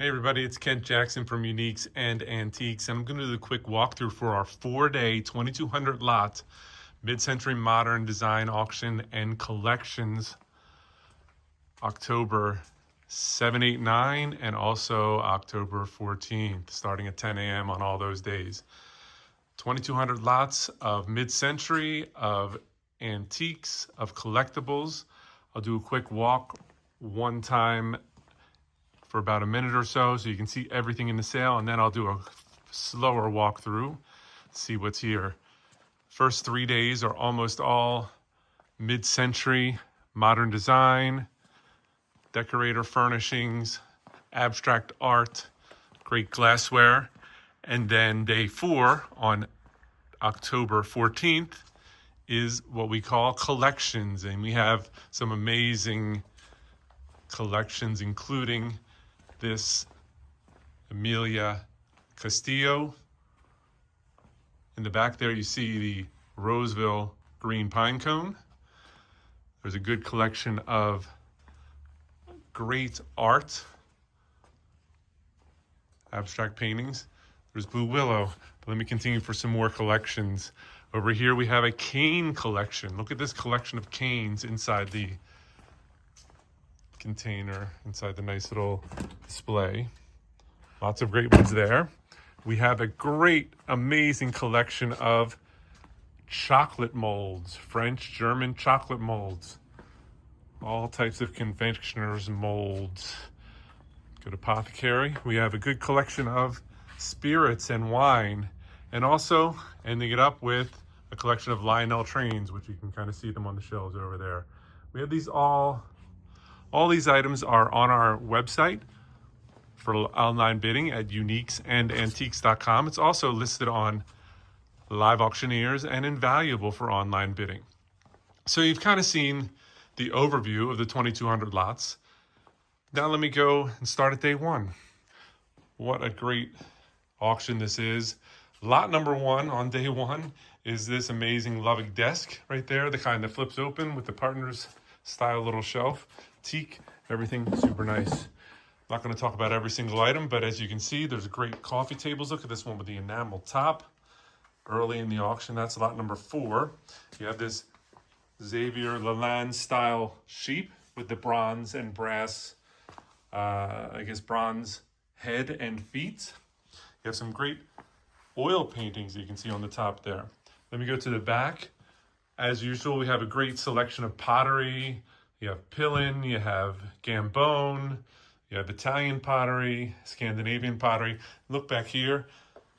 Hey everybody, it's Kent Jackson from Uniques and Antiques, and I'm going to do a quick walkthrough for our 4-day 2200 lot mid-century modern design auction and collections October 7, 8, 9, and also October 14th, starting at 10 a.m. on all those days. 2200 lots of mid-century, of antiques, of collectibles. I'll do a quick walk one time for about a minute or so you can see everything in the sale, and then I'll do a slower walkthrough, see what's here. First 3 days are almost all mid-century modern design, decorator furnishings, abstract art, great glassware. And then day 4 on October 14th is what we call collections, and we have some amazing collections, including this Amelia Castillo. In the back there you see the Roseville green pine cone. There's a good collection of great art, abstract paintings. There's Blue Willow. But let me continue for some more collections. Over here we have a cane collection. Look at this collection of canes inside the container, inside the nice little display. Lots of great ones there. We have a great, amazing collection of chocolate molds, French, German chocolate molds. All types of confectioner's molds. Good apothecary. We have a good collection of spirits and wine, and also ending it up with a collection of Lionel trains, which you can kind of see them on the shelves over there. We have these all these items are on our website for online bidding at uniquesandantiques.com. It's also listed on Live Auctioneers and Invaluable for online bidding. So you've kind of seen the overview of the 2200 lots. Now let me go and start at day 1. What a great auction this is. Lot number 1 on day 1 is this amazing Lovick desk right there, the kind that flips open with the partner's style little shelf. Teak, everything super nice. Not going to talk about every single item, but as you can see, there's great coffee tables. Look at this one with the enamel top. Early in the auction, that's lot number 4. You have this Xavier Lalande style sheep with the bronze and brass, bronze head and feet. You have some great oil paintings that you can see on the top there. Let me go to the back. As usual, we have a great selection of pottery. You have Pillin, you have Gambone, you have Italian pottery, Scandinavian pottery. Look back here,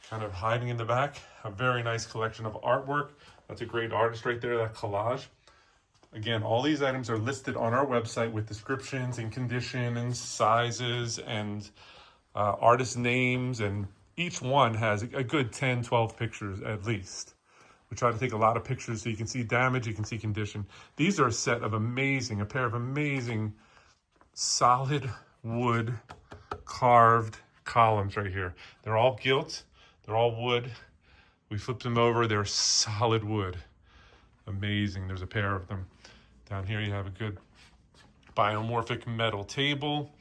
kind of hiding in the back, a very nice collection of artwork. That's a great artist right there, that collage. Again, all these items are listed on our website with descriptions and condition and sizes and artist names, and each one has a good 10, 12 pictures at least. We try to take a lot of pictures so you can see damage, you can see condition. These are a pair of amazing solid wood carved columns right here. They're all gilt, they're all wood. We flipped them over, they're solid wood. Amazing, there's a pair of them. Down here you have a good biomorphic metal table.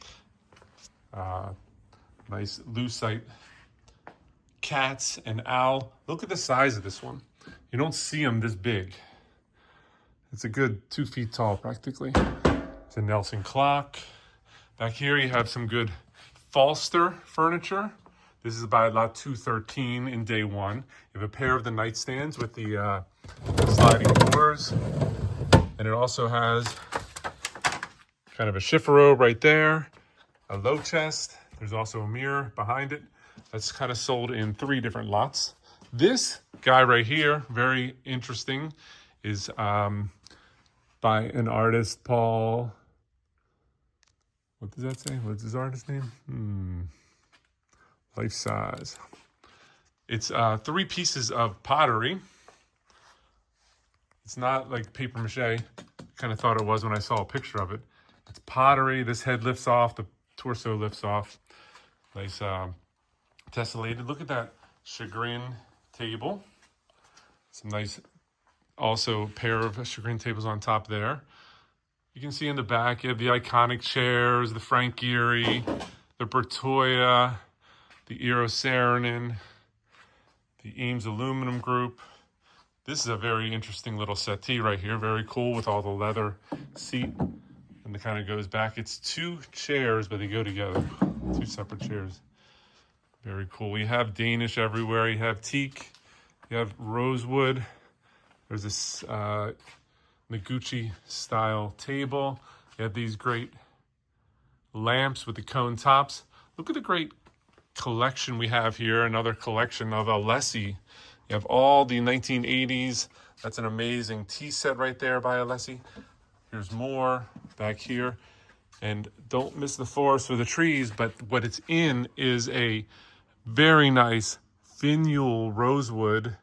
Nice lucite cats and owl. Look at the size of this one. You don't see them this big. It's a good 2 feet tall practically. It's a Nelson clock. Back here you have some good Falster furniture. This is by lot 213 in day 1. You have a pair of the nightstands with the sliding doors. And it also has kind of a chiffero right there, a low chest. There's also a mirror behind it. That's kind of sold in 3 different lots. This guy right here, very interesting, is by an artist, Paul. What does that say? What's his artist name? Life size. It's 3 pieces of pottery. It's not like paper mache. Kind of thought it was when I saw a picture of it. It's pottery. This head lifts off. The torso lifts off. Nice tessellated. Look at that chagrin table. Some nice, also pair of chagrin tables on top there. You can see in the back, you have the iconic chairs, the Frank Gehry, the Bertoya, the Eero Saarinen, the Eames Aluminum Group. This is a very interesting little settee right here. Very cool with all the leather seat. And it kind of goes back. It's 2 chairs, but they go together. 2 separate chairs. Very cool. We have Danish everywhere. You have teak. You have rosewood. There's this Noguchi style table. You have these great lamps with the cone tops. Look at the great collection we have here. Another collection of Alessi. You have all the 1980s. That's an amazing tea set right there by Alessi. Here's more back here. And don't miss the forest for the trees, but what it's in is a very nice finial rosewood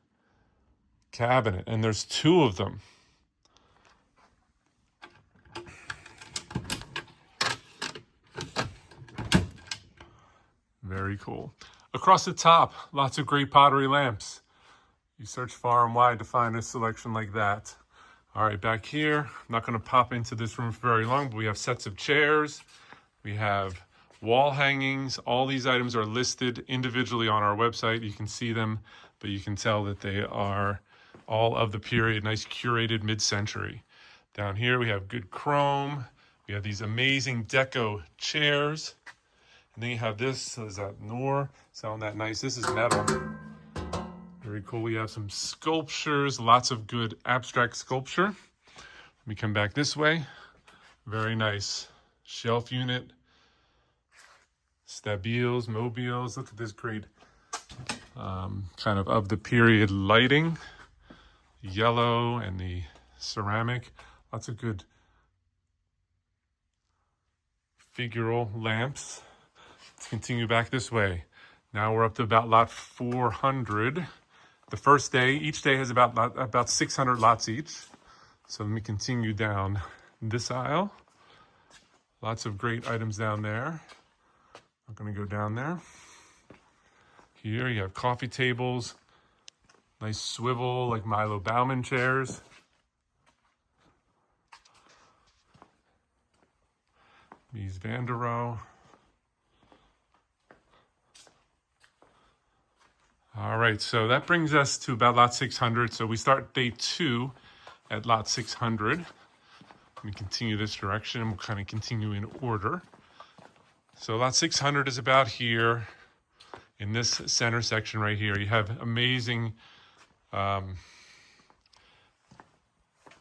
cabinet. And there's 2 of them. Very cool. Across the top, lots of great pottery lamps. You search far and wide to find a selection like that. All right, back here, I'm not going to pop into this room for very long, but we have sets of chairs. We have wall hangings. All these items are listed individually on our website. You can see them, but you can tell that they are all of the period, nice curated mid-century. Down here, we have good chrome. We have these amazing deco chairs. And then you have this, is that Noor? Sound that nice. This is metal. Very cool. We have some sculptures, lots of good abstract sculpture. Let me come back this way. Very nice shelf unit. Stabiles, mobiles. Look at this great kind of the period lighting. Yellow and the ceramic. Lots of good figural lamps. Let's continue back this way. Now we're up to about lot 400. The first day, each day has about 600 lots each. So let me continue down this aisle. Lots of great items down there. I'm going to go down there. Here you have coffee tables, nice swivel like Milo Bauman chairs. Mies van der Rohe. All right, so that brings us to about lot 600. So we start day 2 at lot 600. Let me continue this direction and we'll kind of continue in order. So lot 600 is about here in this center section right here. You have amazing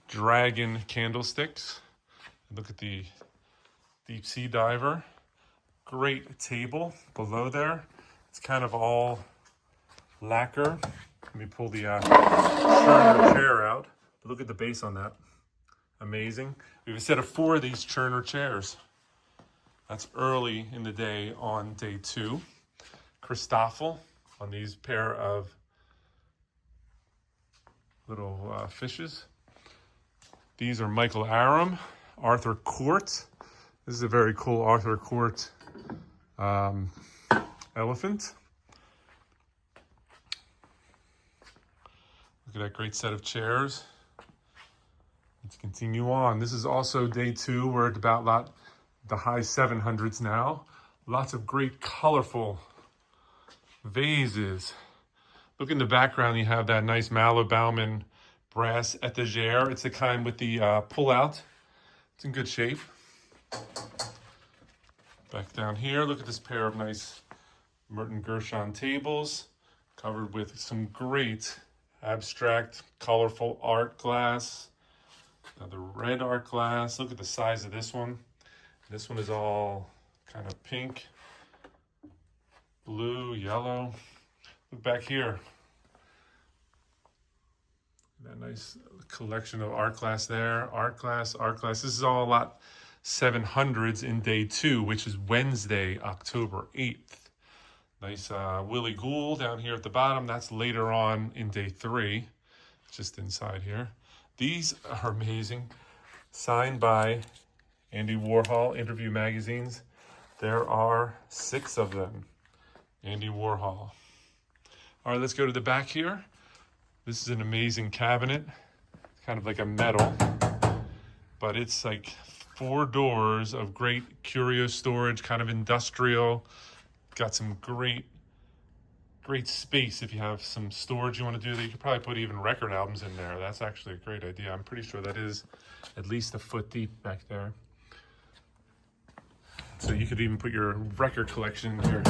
dragon candlesticks. Look at the deep sea diver. Great table below there. It's kind of all lacquer. Let me pull the Churner chair out. Look at the base on that. Amazing. We have a set of 4 of these Churner chairs. That's early in the day on day 2. Christoffel on these pair of little fishes. These are Michael Aram, Arthur Court. This is a very cool Arthur Court elephant. Look at that great set of chairs. Let's continue on. This is also day 2. We're at about the high 700s now. Lots of great colorful vases. Look in the background, you have that nice Malo Bauman brass etagere. It's the kind with the pull-out. It's in good shape. Back down here, look at this pair of nice Merton Gershon tables covered with some great abstract, colorful art glass. Another red art glass. Look at the size of this one. This one is all kind of pink, blue, yellow. Look back here. That nice collection of art glass there. Art glass, art glass. This is all lot 700s in day 2, which is Wednesday, October 8th. Nice Willie Gould down here at the bottom. That's later on in day 3, just inside here. These are amazing. Signed by Andy Warhol, Interview Magazines. There are 6 of them. Andy Warhol. All right, let's go to the back here. This is an amazing cabinet. It's kind of like a metal, but it's like 4 doors of great curio storage, kind of industrial. Got some great space if you have some storage you want to do. That you could probably put even record albums in there. That's actually a great idea. I'm pretty sure that is at least a foot deep back there. So you could even put your record collection in here.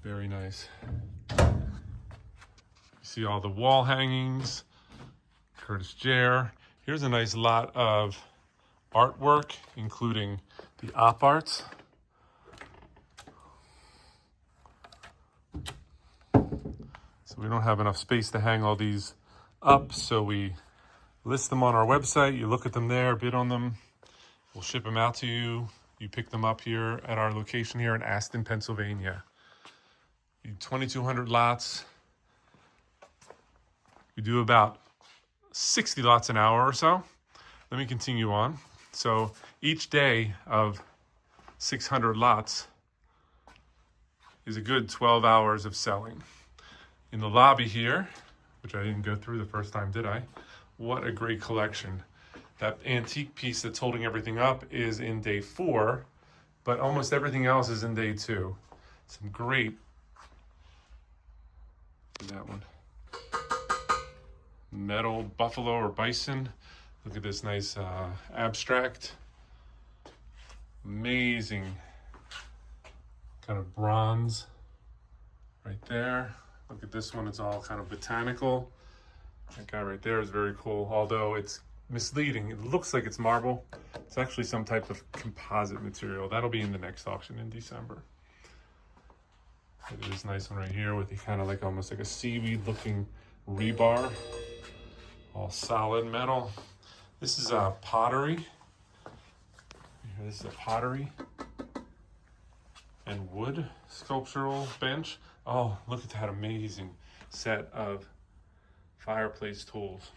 Very nice. You see all the wall hangings. Curtis Jer. Here's a nice lot of artwork, including the op arts. So we don't have enough space to hang all these up, so we list them on our website. You look at them there, bid on them. We'll ship them out to you. You pick them up here at our location here in Aston, Pennsylvania. 2,200 lots. We do about 60 lots an hour or so. Let me continue on. So each day of 600 lots is a good 12 hours of selling. In the lobby here, which I didn't go through the first time, did I? What a great collection. That antique piece that's holding everything up is in day 4, but almost everything else is in day 2. Some great, that one, metal buffalo or bison. Look at this nice abstract. Amazing kind of bronze right there. Look at this one, it's all kind of botanical. That guy right there is very cool, although it's misleading. It looks like it's marble. It's actually some type of composite material. That'll be in the next auction in December. Look at this nice one right here with the kind of like almost like a seaweed looking rebar. All solid metal. This is a pottery. This is a pottery and wood sculptural bench. Oh, look at that amazing set of fireplace tools.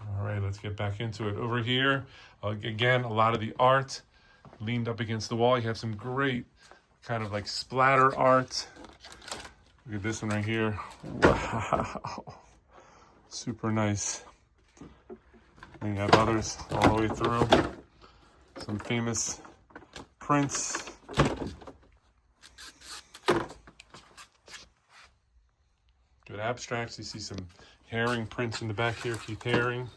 All right, let's get back into it. Over here, again, a lot of the art leaned up against the wall. You have some great kind of like splatter art. Look at this one right here. Wow. Super nice. And you have others all the way through. Some famous prints. Good abstracts. You see some Haring prints in the back here. Keith Haring.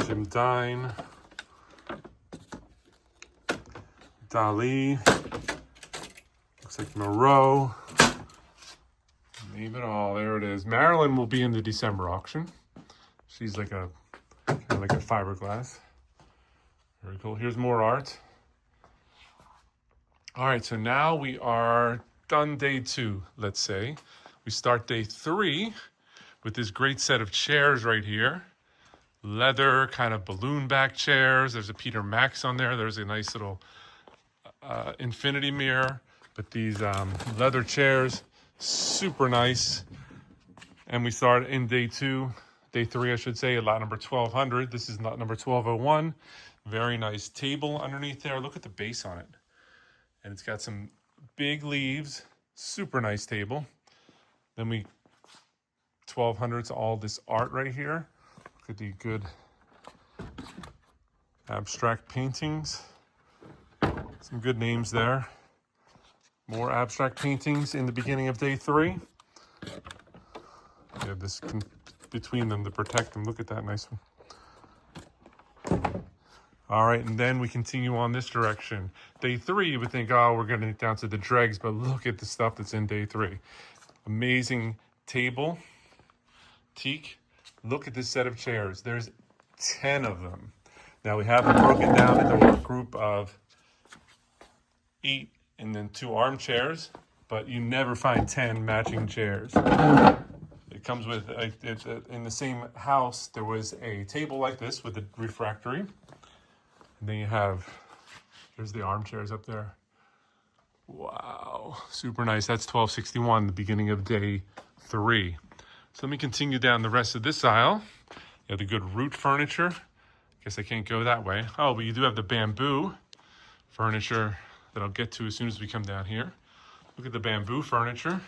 Jim Dine. Dali. Looks like Moreau. Name it all. There it is. Marilyn will be in the December auction. She's like a kind of like a fiberglass. Very cool. Here's more art. All right, so now we are done day 2, let's say. We start day 3 with this great set of chairs right here. Leather, kind of balloon back chairs. There's a Peter Max on there. There's a nice little infinity mirror. But these leather chairs, super nice. And we start in day 3, I should say, at lot number 1200. This is lot number 1201. Very nice table underneath there. Look at the base on it. And it's got some big leaves, super nice table. Then 1200's all this art right here. Look at the good abstract paintings. Some good names there. More abstract paintings in the beginning of day 3. You have this between them to protect them. Look at that nice one. All right, and then we continue on this direction. Day 3, you would think, oh, we're going to get down to the dregs, but look at the stuff that's in day 3. Amazing table, teak. Look at this set of chairs. There's 10 of them. Now we have them broken down into a group of 8 and then 2 armchairs, but you never find 10 matching chairs. It comes with, in the same house, there was a table like this with a refractory. And then you have, there's the armchairs up there. Wow, super nice. That's 1261, the beginning of day 3. So let me continue down the rest of this aisle. You have the good root furniture. Guess I can't go that way. Oh, but you do have the bamboo furniture that I'll get to as soon as we come down here. Look at the bamboo furniture.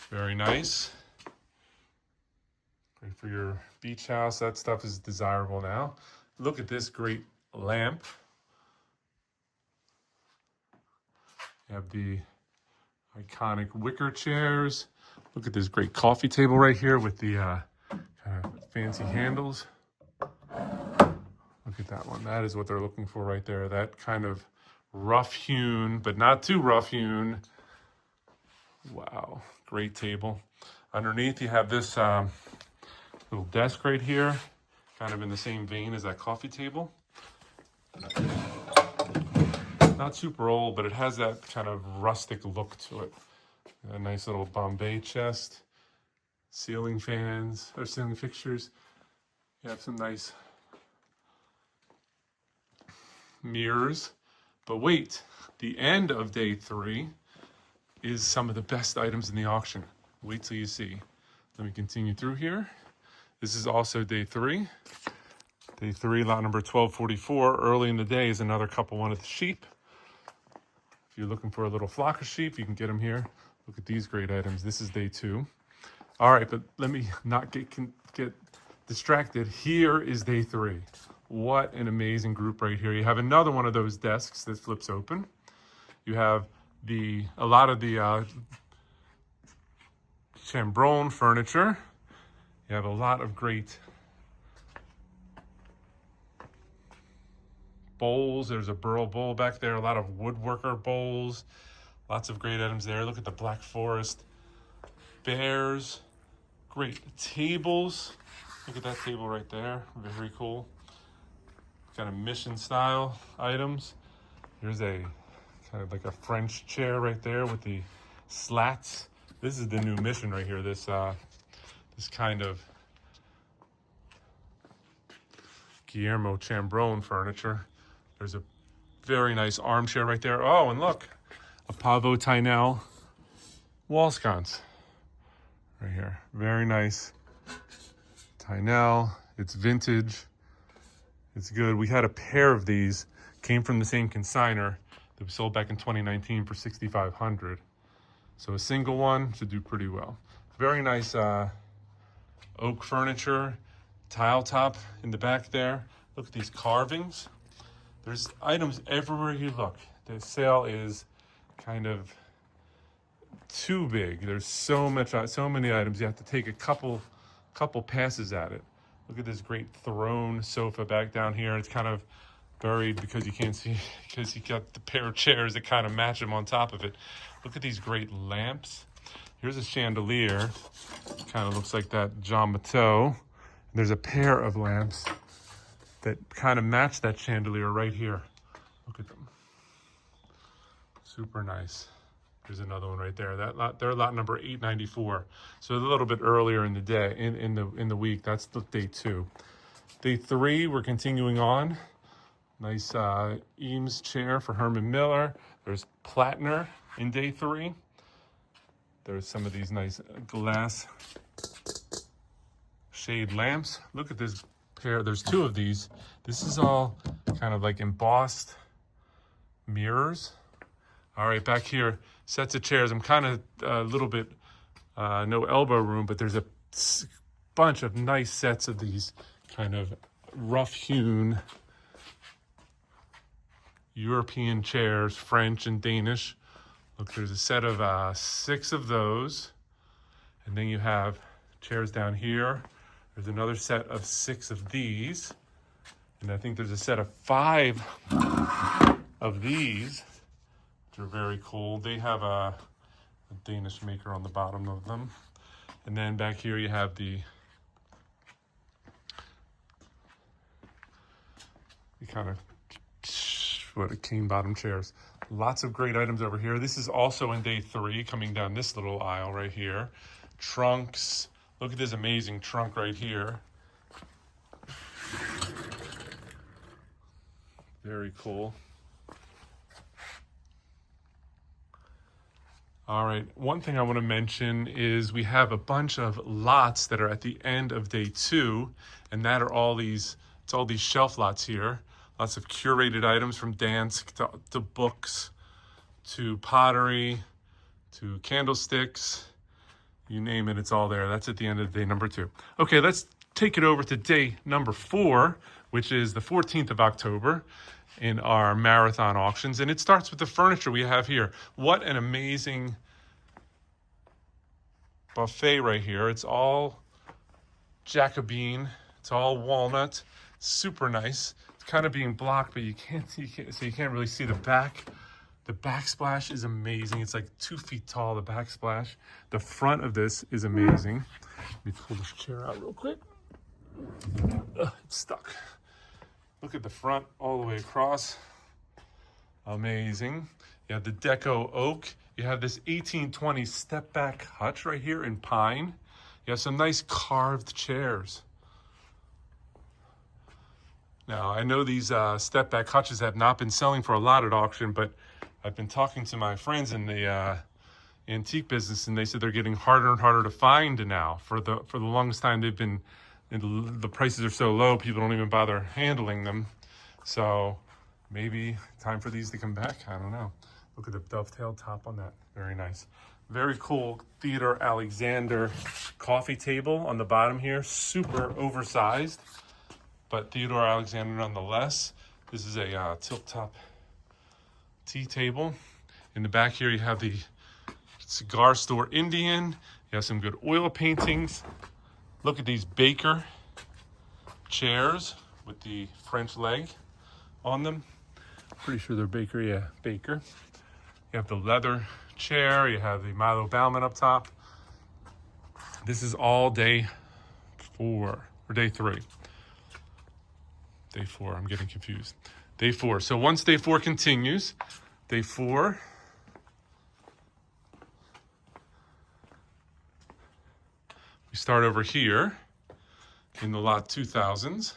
Very nice. Great for your beach house. That stuff is desirable now. Look at this great lamp. You have the iconic wicker chairs. Look at this great coffee table right here with the kind of fancy handles. Look at that one. That is what they're looking for right there. That kind of rough hewn, but not too rough hewn. Wow, great table. Underneath you have this little desk right here, kind of in the same vein as that coffee table. Not super old, but it has that kind of rustic look to it. A nice little Bombay chest, ceiling fans, or ceiling fixtures. You have some nice mirrors. But wait, the end of day 3 is some of the best items in the auction. Wait till you see. Let me continue through here. This is also day 3. Day 3, lot number 1244. Early in the day is another couple wanted sheep. If you're looking for a little flock of sheep, you can get them here. Look at these great items. This is day 2. All right, but let me not get distracted. Here is day 3. What an amazing group right here. You have another one of those desks that flips open. You have a lot of the chambron furniture. You have a lot of great bowls. There's a burl bowl back there. A lot of woodworker bowls. Lots of great items there. Look at the Black Forest bears. Great tables. Look at that table right there. Very cool. Kind of mission style items. Here's a kind of like a French chair right there with the slats. This is the new mission right here. This kind of Guillermo Chambron furniture. There's a very nice armchair right there. Oh, and look, a Pavo Tynell wall sconce right here. Very nice Tynell. It's vintage. It's good. We had a pair of these, came from the same consignor that was sold back in 2019 for $6,500. So a single one should do pretty well. Very nice oak furniture, tile top in the back there. Look at these carvings. There's items everywhere you look. The sale is kind of too big. There's so many items. You have to take a couple passes at it. Look at this great throne sofa back down here. It's kind of buried because you can't see, because you got the pair of chairs that kind of match them on top of it. Look at these great lamps. Here's a chandelier. Kind of looks like that Jean Mateau. There's a pair of lamps that kind of match that chandelier right here. Look at them. Super nice. There's another one right there. They're lot number 894. So a little bit earlier in the day, in the week. That's the day 2. Day 3, we're continuing on. Nice Eames chair for Herman Miller. There's Plattner in day 3. There's some of these nice glass shade lamps. Look at this pair. There's 2 of these. This is all kind of like embossed mirrors. All right, back here, sets of chairs. I'm kind of a little bit no elbow room, but there's a bunch of nice sets of these kind of rough-hewn European chairs, French and Danish. Look, there's a set of 6 of those. And then you have chairs down here. There's another set of 6 of these. And I think there's a set of 5 of these, which are very cool. They have a Danish maker on the bottom of them. And then back here you have the kind of cane bottom chairs. Lots of great items over here. This is also in day 3, coming down this little aisle right here. Trunks. Look at this amazing trunk right here. Very cool. All right, one thing I want to mention is we have a bunch of lots that are at the end of day 2, and that are all these shelf lots here. Lots of curated items from dance to books, to pottery, to candlesticks. You name it, it's all there. That's at the end of day number 2. Okay, let's take it over to day number 4, which is the 14th of October in our marathon auctions. And it starts with the furniture we have here. What an amazing buffet right here. It's all Jacobin. It's all walnut. Super nice. It's kind of being blocked, but you can't really see the back. The backsplash is amazing. It's like 2 feet tall, the backsplash. The front of this is amazing. Let me pull this chair out real quick. It's stuck. Look at the front all the way across. Amazing. You have the deco oak. You have this 1820 step back hutch right here in pine. You have some nice carved chairs. Now, I know these step back hutches have not been selling for a lot at auction, but I've been talking to my friends in the antique business, and they said they're getting harder and harder to find now. For the longest time, they've been, the prices are so low, people don't even bother handling them. So maybe time for these to come back. I don't know. Look at the dovetail top on that. Very nice. Very cool Theodore Alexander coffee table on the bottom here. Super oversized, but Theodore Alexander nonetheless. This is a tilt top tea table. In the back here, you have the cigar store Indian. You have some good oil paintings. Look at these Baker chairs with the French leg on them. Pretty sure they're Baker, yeah, Baker. You have the leather chair. You have the Milo Bauman up top. This is all day 4 or day 3. Day 4, I'm getting confused. Day 4. So once day 4 continues, day 4, we start over here in the lot 2000s.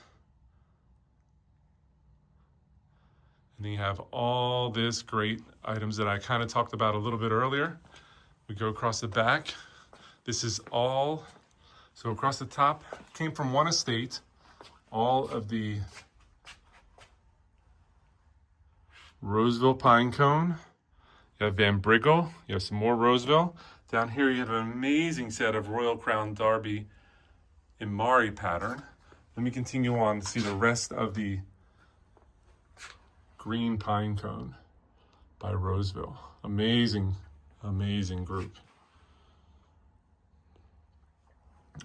And then you have all this great items that I kind of talked about a little bit earlier. We go across the back. This is all, so across the top, came from one estate. All of the Roseville pine cone. You have Van Briggle. You have some more Roseville. Down here you have an amazing set of Royal Crown Derby Imari pattern. Let me continue on to see the rest of the green pine cone by Roseville. Amazing, amazing group.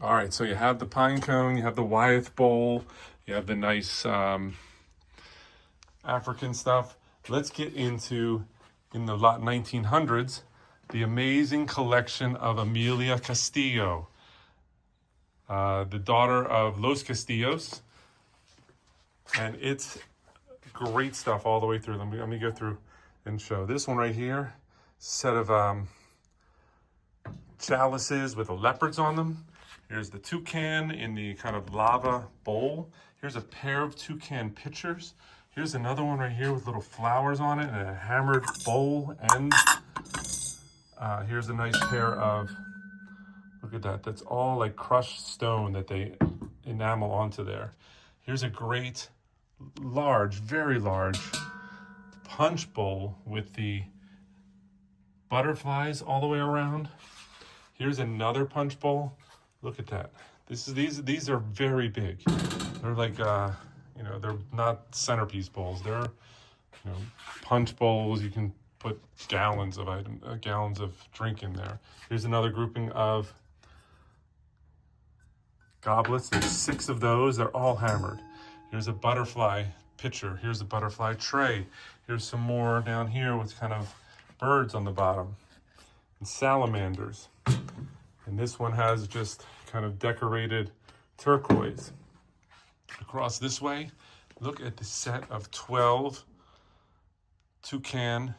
All right, so you have the pine cone, you have the Wyeth bowl, you have the nice African stuff. Let's get into, in the lot 1900s, the amazing collection of Amelia Castillo, the daughter of Los Castillos. And it's great stuff all the way through. Let me go through and show. This one right here, set of chalices with the leopards on them. Here's the toucan in the kind of lava bowl. Here's a pair of toucan pitchers. Here's another one right here with little flowers on it and a hammered bowl end. Here's a nice pair of, look at that. That's all like crushed stone that they enamel onto there. Here's a great, large, very large punch bowl with the butterflies all the way around. Here's another punch bowl. Look at that. These are very big. They're like, they're not centerpiece bowls. They're, punch bowls. You can put gallons of drink in there. Here's another grouping of goblets. There's 6 of those. They're all hammered. Here's a butterfly pitcher. Here's a butterfly tray. Here's some more down here with kind of birds on the bottom and salamanders. And this one has just kind of decorated turquoise. Across this way, look at the set of 12 toucan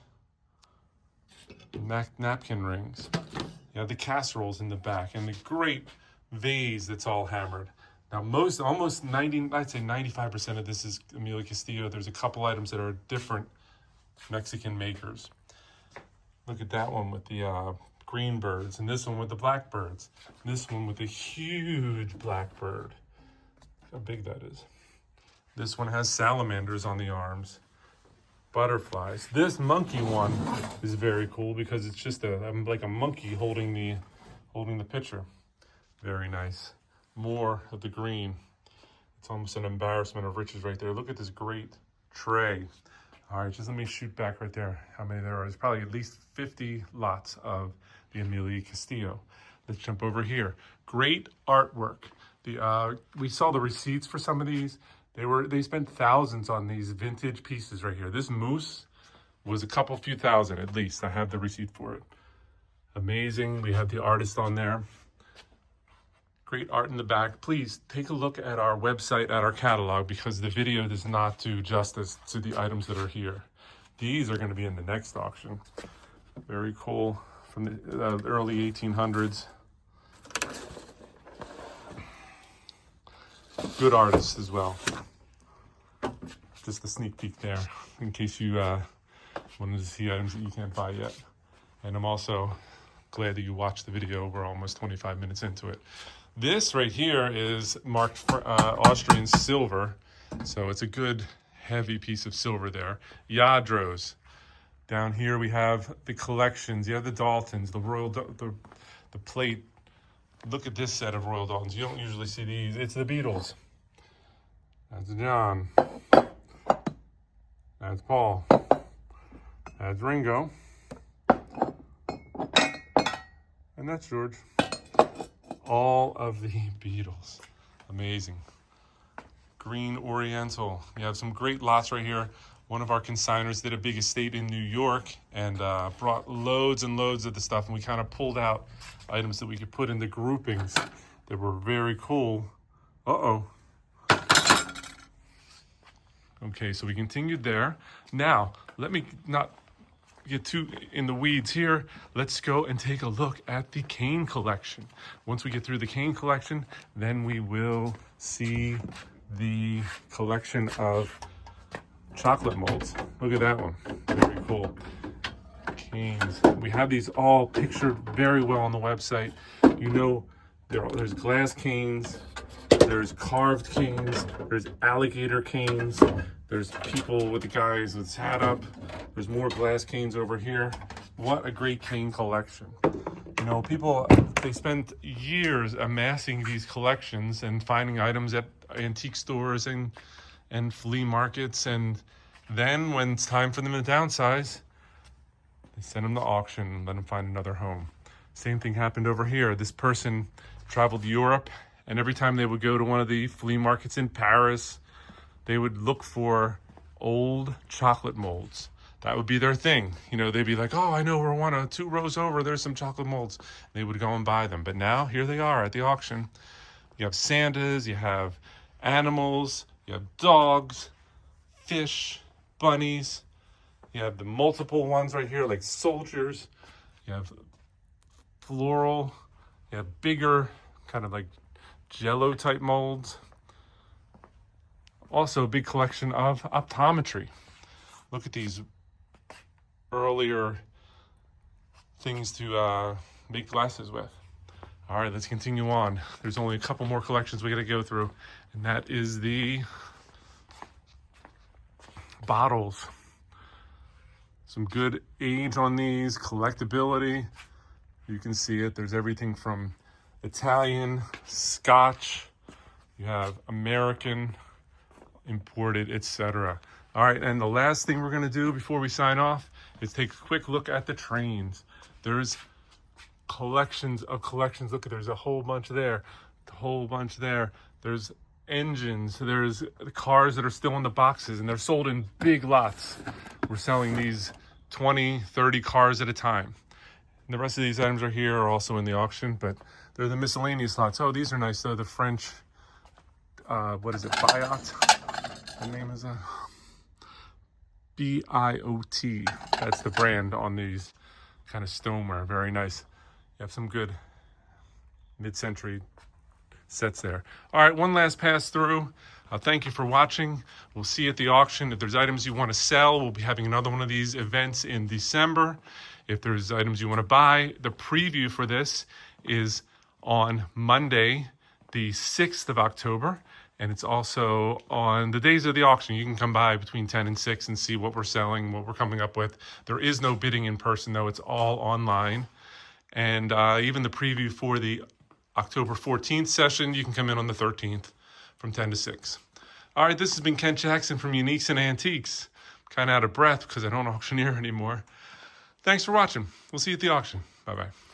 napkin rings. You have the casseroles in the back and the great vase that's all hammered. Now, almost 90, I'd say 95% of this is Amelia Castillo. There's a couple items that are different Mexican makers. Look at that one with the green birds, and this one with the blackbirds. This one with a huge blackbird. How big that is. This one has salamanders on the arms, butterflies. This monkey one is very cool because it's just like a monkey holding the holding the pitcher. Very nice. More of the green. It's almost an embarrassment of riches right there. Look at this great tray. All right, just let me shoot back right there. How many there are? There's probably at least 50 lots of the Amelia Castillo. Let's jump over here. Great artwork. We saw the receipts for some of these. They spent thousands on these vintage pieces right here. This moose was a few thousand at least. I have the receipt for it. Amazing. We have the artist on there. Great art in the back. Please take a look at our website, at our catalog, because the video does not do justice to the items that are here. These are going to be in the next auction. Very cool, from the early 1800s. Good artists as well. Just a sneak peek there, in case you wanted to see items that you can't buy yet. And I'm also glad that you watched the video. We're almost 25 minutes into it. This right here is marked for Austrian silver, so it's a good heavy piece of silver there. Yadros. Down here we have the collections. You have the Daltons, the the plate. Look at this set of Royal Daltons. You don't usually see these. It's the Beatles. That's John. That's Paul. That's Ringo. And that's George. All of the Beatles. Amazing. Green Oriental. We have some great lots right here. One of our consigners did a big estate in New York and brought loads and loads of the stuff, and we kind of pulled out items that we could put in the groupings that were very cool. Uh-oh. Okay, so we continued there. Now, let me not get too in the weeds here. Let's go and take a look at the cane collection. Once we get through the cane collection, then we will see the collection of chocolate molds. Look at that one. Very cool. Canes. We have these all pictured very well on the website. You know, there's glass canes, there's carved canes, there's alligator canes, there's people with the guys with his hat up. There's more glass canes over here. What a great cane collection. You know, people, they spend years amassing these collections and finding items at antique stores and flea markets. And then when it's time for them to downsize, they send them to auction and let them find another home. Same thing happened over here. This person traveled to Europe, and every time they would go to one of the flea markets in Paris, they would look for old chocolate molds. That would be their thing. You know, they'd be like, oh, I know where 1 or 2 rows over, there's some chocolate molds. They would go and buy them. But now, here they are at the auction. You have Santas, you have animals, you have dogs, fish, bunnies. You have the multiple ones right here, like soldiers. You have floral. You have bigger, kind of like Jello type molds. Also, a big collection of optometry. Look at these earlier things to make glasses with. All right, let's continue on. There's only a couple more collections we got to go through, and that is the bottles. Some good age on these, collectability. You can see it. There's everything from Italian, Scotch, you have American, imported, etc. All right, and the last thing we're going to do before we sign off is take a quick look at the trains. There's collections of collections. Look, there's a whole bunch there, a whole bunch there. There's engines, there's cars that are still in the boxes, and they're sold in big lots. We're selling these 20, 30 cars at a time. And the rest of these items are here, are also in the auction, but they're the miscellaneous lots. Oh, these are nice, though. The French, what is it, Biot? The name is B-I-O-T. That's the brand on these kind of stoneware. Very nice. You have some good mid-century sets there. All right, one last pass through. Thank you for watching. We'll see you at the auction. If there's items you want to sell, we'll be having another one of these events in December. If there's items you want to buy, the preview for this is on Monday, the 6th of October. And it's also on the days of the auction. You can come by between 10 and 6 and see what we're selling, what we're coming up with. There is no bidding in person, though. It's all online. And even the preview for the October 14th session, you can come in on the 13th from 10 to 6. All right, this has been Ken Jackson from Uniques and Antiques. Kind of out of breath because I don't auctioneer anymore. Thanks for watching. We'll see you at the auction. Bye-bye.